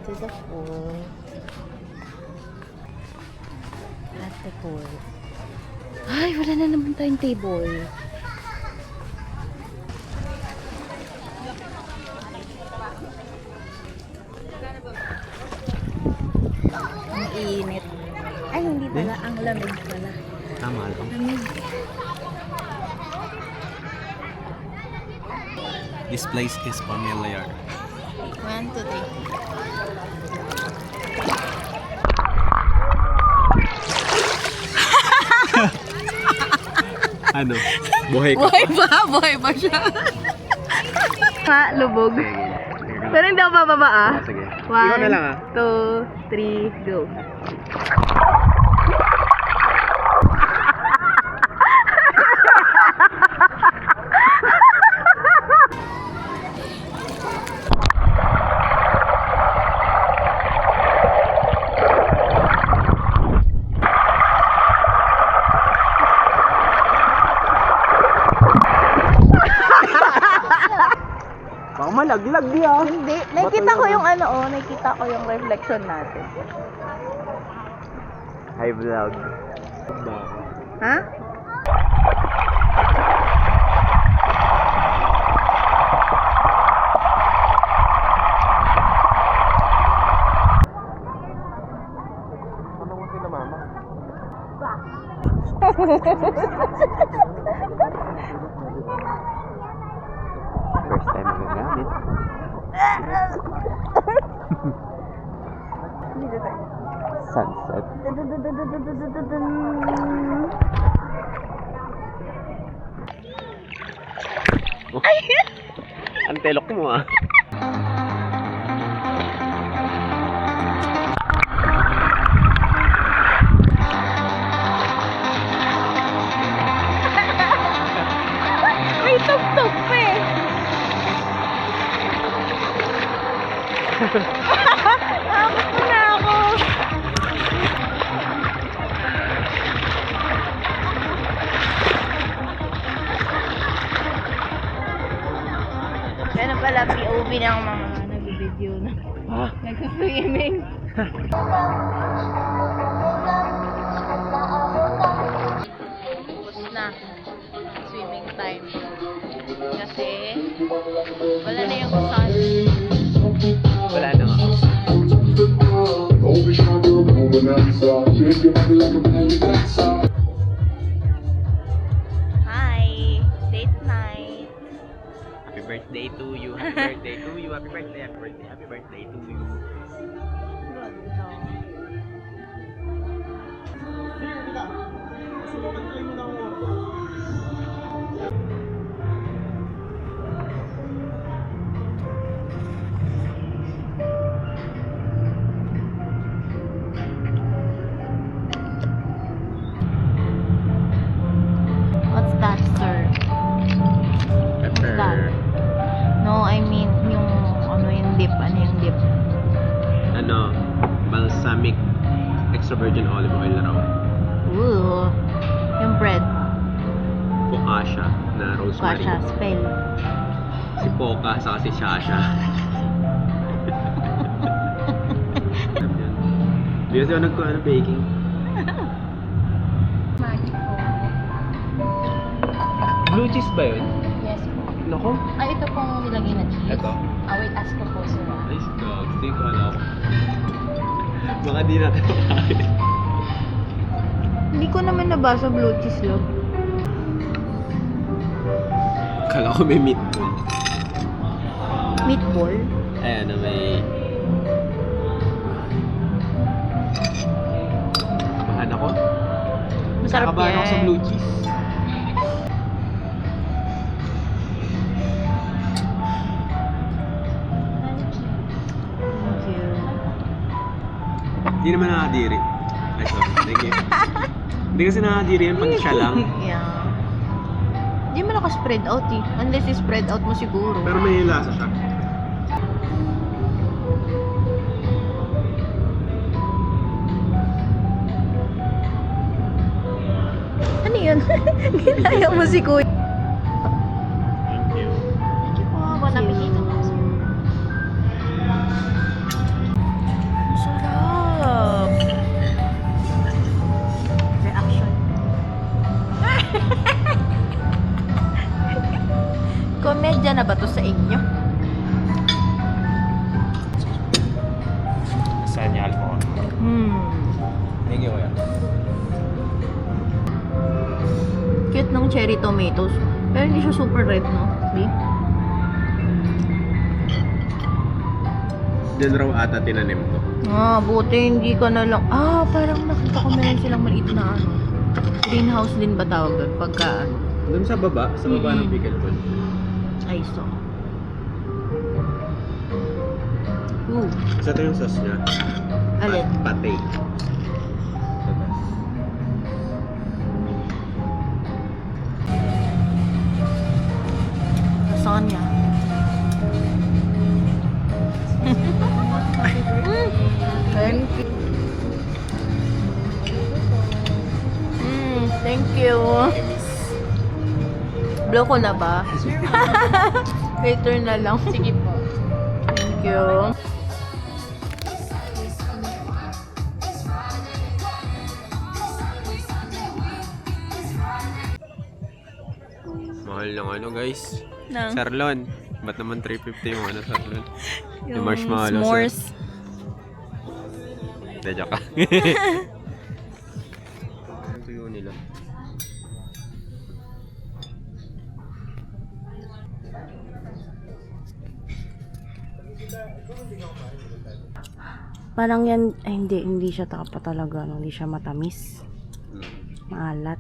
to the pool. At the pool. Ay, wala na naman tayong table. Ang init. Ay, hindi pala. Ang lamig pala. Tama lang. Lamig. This place is familiar. 1, 2, 3. Ano? Buhay ka pa? Buhay ba siya? Ha, lubog. Pero hindi ako bababa ah. Sige. 1, Ikaw na lang ah. 2, 3, go. Baka malaglag di ah. Hindi. Nakikita ko yung ano oh. Nakikita ko yung reflection natin. Hi vlog. Ha? Ano mo sila mama? First time magagamit. Sunset. Oh. Ang telok mo ah. May tuk-tuk pa eh. Takot mo na ako. Ano pala POV ng mga nag-video na nag-swimming. Tapos na swimming time. Kasi wala na yung sun. Wala na nga. Hi! Date night! Happy birthday to you. Happy birthday to you. Happy birthday. Happy birthday. Happy birthday to you. What's that, sir? Pepper. that? No, I mean yung ano yung dip. Ano yung dip? Ano? Balsamic extra virgin olive oil raw. Ooh! Yung bread. Focaccia na rosemary. Kasha, spell. Si Poca saka si Shasha. Di kasi ako nagkuhan ng baking. Magic po. Blue cheese ba yun? Yes po. Nako. Ay, ito pong nilagay na cheese. Ito? Wait, ask ko po sila. Nice dog. Stay ko alam ko. Baka di natin makain. Hindi ko naman nabasa blue cheese lang. Kala ko may meatball. Meatball? Ayan na may... Kabahan ako. Masarap Kabahan yan. ako sa blue cheese. Thank you. Hindi naman nakadiri. Ay, sorry. Thank you. Hindi kasi nakadiri yan pag siya lang. Yeah. Hindi mo naka-spread out eh. Unless i-spread out mo siguro. Pero may lasa siya. Ano yun? Ginaya mo si Kuya. Thank you. Thank you po. Bon appetit po. Komedya na ba to sa inyo? Saan niya alcohol? Thank you, kuya. Cute ng cherry tomatoes. Pero hindi siya super red, no? See? Diyan raw ata tinanim ko. Buti hindi ka na lang. Parang nakita ko meron silang maliit na ano. Greenhouse din ba tawag doon? Pagka ano. Doon sa baba ng pickle pond. I saw. Ooh. Isa ito yung sauce niya. Alin? Patay. Saan niya? Thank you. Thank you. Blow ko na ba? Later na lang. Sige po. Thank you. Mahal ng ano guys. Nang Sarlon. Ba't naman 350 yung ano sarlon? Yung marshmallow. s'mores. Hindi, joke ka. Ito yun nila. Parang yan, ay hindi siya tapa talaga, no? Hindi siya matamis. Maalat.